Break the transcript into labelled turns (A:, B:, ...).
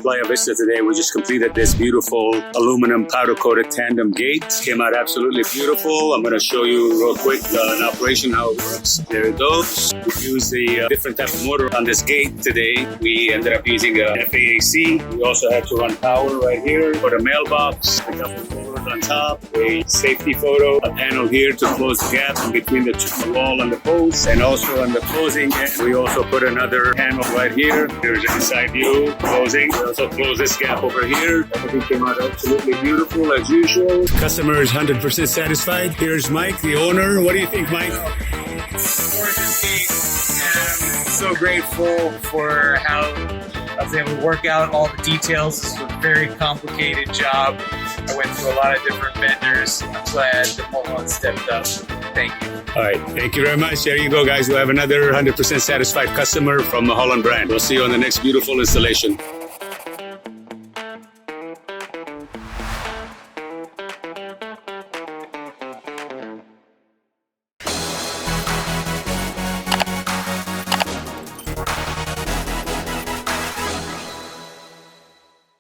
A: Playa Vista today. We just completed this beautiful aluminum powder-coated tandem gate. Came out absolutely beautiful. I'm going to show you real quick in operation how it works. There it goes. We use the different type of motor on this gate today. We ended up using a FAAC. We also had to run power right here for the mailbox. A couple motors on top. A safety photo. A panel here to close the gap in between the wall and the post. And also on the closing end, we also put another panel right here. Here's an inside view closing. We also close this gap over here. Everything came out absolutely beautiful as usual. Customer is 100% satisfied. Here's Mike, the owner. What do you think, Mike?
B: Gorgeous gate. I'm so grateful for how I was able to work out all the details. This was a very complicated job. I went through a lot of different vendors. I'm glad the Mulholland stepped up. Thank you.
A: All right. Thank you very much. There you go, guys. We have another 100% satisfied customer from the Mulholland brand. We'll see you on the next beautiful installation.